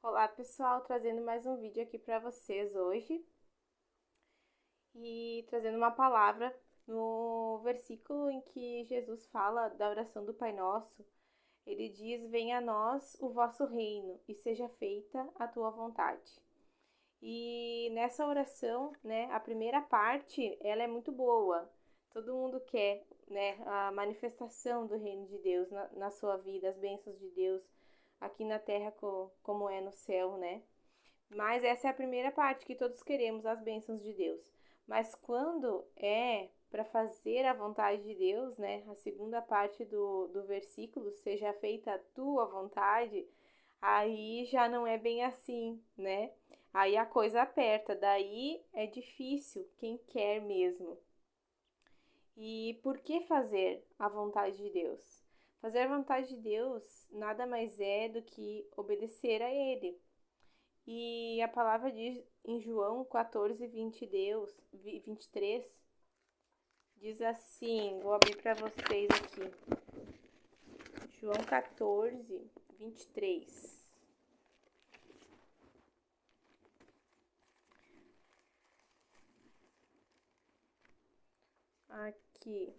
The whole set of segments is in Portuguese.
Olá pessoal, trazendo mais um vídeo aqui para vocês hoje e trazendo uma palavra no versículo em que Jesus fala da oração do Pai Nosso. Ele diz: Venha a nós o vosso reino e seja feita a tua vontade. E nessa oração, né, a primeira parte, ela é muito boa. Todo mundo quer, né, a manifestação do reino de Deus na sua vida, as bênçãos de Deus aqui na terra como é no céu, né? Mas essa é a primeira parte que todos queremos, as bênçãos de Deus. Mas quando é para fazer a vontade de Deus, né? A segunda parte do versículo, seja feita a tua vontade, aí já não é bem assim, né? Aí a coisa aperta, daí é difícil quem quer mesmo. E por que fazer a vontade de Deus? Fazer a vontade de Deus nada mais é do que obedecer a Ele. E a palavra diz em João 14, 23, diz assim, vou abrir para vocês aqui. João 14, 23. Aqui.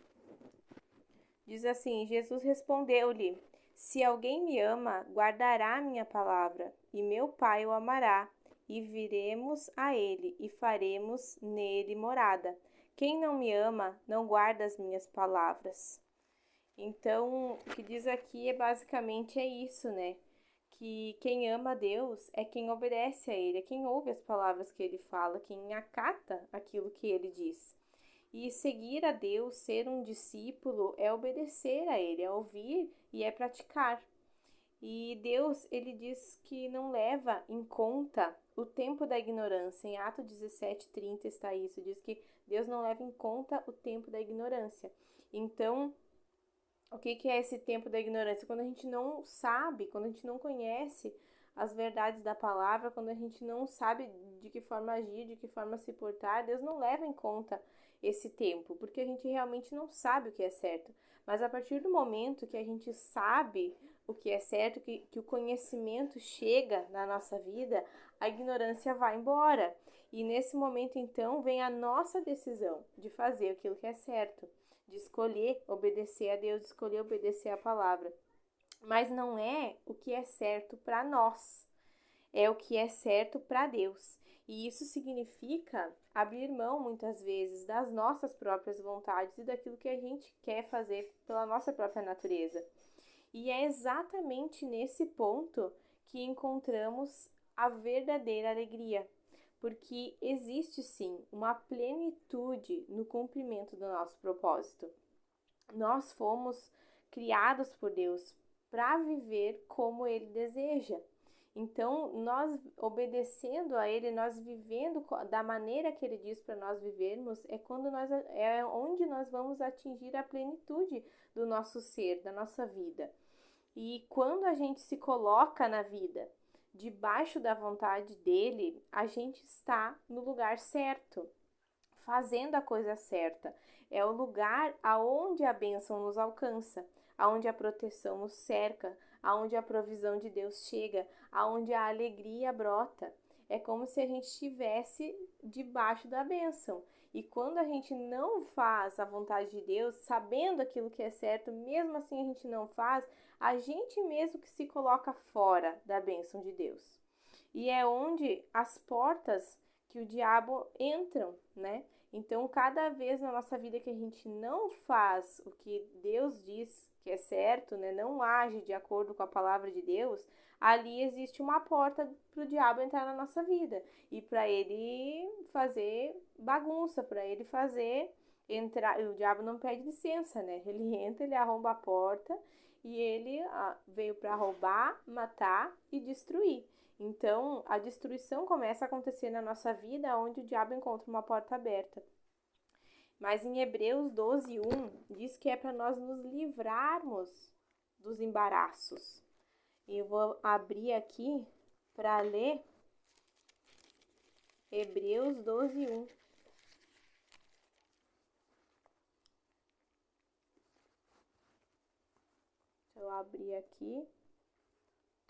Diz assim: Jesus respondeu-lhe: Se alguém me ama, guardará a minha palavra, e meu Pai o amará, e viremos a ele, e faremos nele morada. Quem não me ama, não guarda as minhas palavras. Então, o que diz aqui basicamente é isso, né? Que quem ama a Deus é quem obedece a Ele, é quem ouve as palavras que Ele fala, quem acata aquilo que Ele diz. E seguir a Deus, ser um discípulo, é obedecer a Ele, é ouvir e é praticar. E Deus, ele diz que não leva em conta o tempo da ignorância. Em Atos 17:30 está isso, diz que Deus não leva em conta o tempo da ignorância. Então, o que é esse tempo da ignorância? Quando a gente não sabe, quando a gente não conhece as verdades da palavra, quando a gente não sabe de que forma agir, de que forma se portar, Deus não leva em conta esse tempo, porque a gente realmente não sabe o que é certo. Mas a partir do momento que a gente sabe o que é certo, que o conhecimento chega na nossa vida, a ignorância vai embora. E nesse momento, então, vem a nossa decisão de fazer aquilo que é certo, de escolher obedecer a Deus, de escolher obedecer a palavra. Mas não é o que é certo para nós, é o que é certo para Deus. E isso significa abrir mão, muitas vezes, das nossas próprias vontades e daquilo que a gente quer fazer pela nossa própria natureza. E é exatamente nesse ponto que encontramos a verdadeira alegria, porque existe sim uma plenitude no cumprimento do nosso propósito. Nós fomos criados por Deus para viver como Ele deseja. Então, nós obedecendo a Ele, nós vivendo da maneira que Ele diz para nós vivermos, é onde nós vamos atingir a plenitude do nosso ser, da nossa vida. E quando a gente se coloca na vida debaixo da vontade dele, a gente está no lugar certo, fazendo a coisa certa. É o lugar aonde a bênção nos alcança, aonde a proteção nos cerca, aonde a provisão de Deus chega, aonde a alegria brota. É como se a gente estivesse debaixo da bênção. E quando a gente não faz a vontade de Deus, sabendo aquilo que é certo, mesmo assim a gente não faz, a gente mesmo que se coloca fora da bênção de Deus. E é onde as portas que o diabo entram, né? Então, cada vez na nossa vida que a gente não faz o que Deus diz que é certo, né? Não age de acordo com a palavra de Deus, ali existe uma porta para o diabo entrar na nossa vida e para ele fazer bagunça, para ele fazer entrar. O diabo não pede licença, né? Ele entra, ele arromba a porta e ele veio para roubar, matar e destruir. Então, a destruição começa a acontecer na nossa vida onde o diabo encontra uma porta aberta. Mas em Hebreus 12:1 diz que é para nós nos livrarmos dos embaraços. E eu vou abrir aqui para ler Hebreus 12:1. Deixa eu abrir aqui.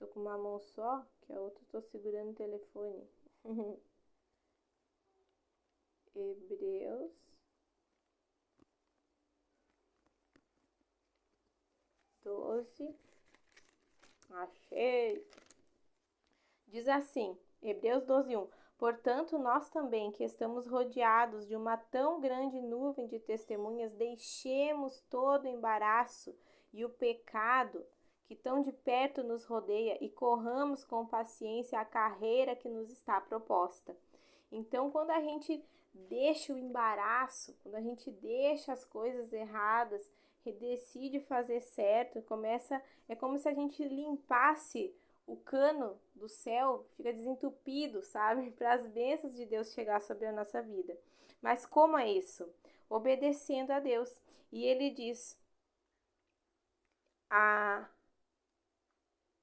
Tô com uma mão só, que a outra tô segurando o telefone. Hebreus 12. Achei. Diz assim, Hebreus 12:1. Portanto, nós também, que estamos rodeados de uma tão grande nuvem de testemunhas, deixemos todo o embaraço e o pecado que tão de perto nos rodeia e corramos com paciência a carreira que nos está proposta. Então, quando a gente deixa o embaraço, quando a gente deixa as coisas erradas, decide fazer certo, é como se a gente limpasse o cano do céu, fica desentupido, sabe? Para as bênçãos de Deus chegar sobre a nossa vida. Mas como é isso? Obedecendo a Deus. E ele diz,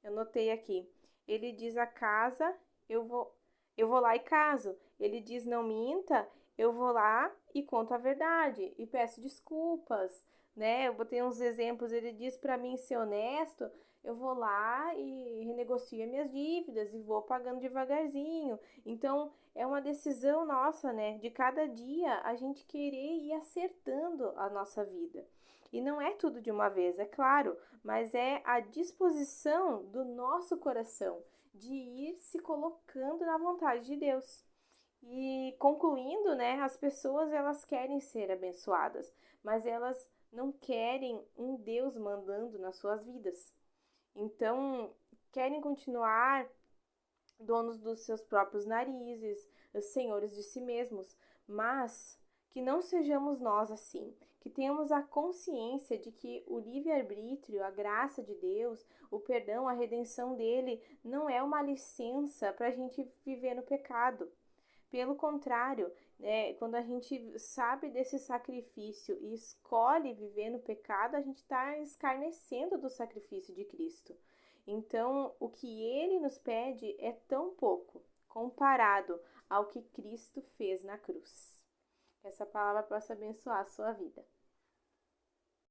eu notei aqui, ele diz a casa, eu vou lá e caso. Ele diz não minta, eu vou lá e conto a verdade e peço desculpas, né? Eu botei uns exemplos, ele diz para mim ser honesto, eu vou lá e renegocio minhas dívidas e vou pagando devagarzinho. Então, é uma decisão nossa, né? De cada dia a gente querer ir acertando a nossa vida. E não é tudo de uma vez, é claro, mas é a disposição do nosso coração de ir se colocando na vontade de Deus. E concluindo, né, as pessoas elas querem ser abençoadas, mas elas não querem um Deus mandando nas suas vidas. Então, querem continuar donos dos seus próprios narizes, senhores de si mesmos, mas que não sejamos nós assim, que tenhamos a consciência de que o livre-arbítrio, a graça de Deus, o perdão, a redenção dele, não é uma licença para a gente viver no pecado. Pelo contrário, né, quando a gente sabe desse sacrifício e escolhe viver no pecado, a gente está escarnecendo do sacrifício de Cristo. Então, o que ele nos pede é tão pouco comparado ao que Cristo fez na cruz. Que essa palavra possa abençoar a sua vida.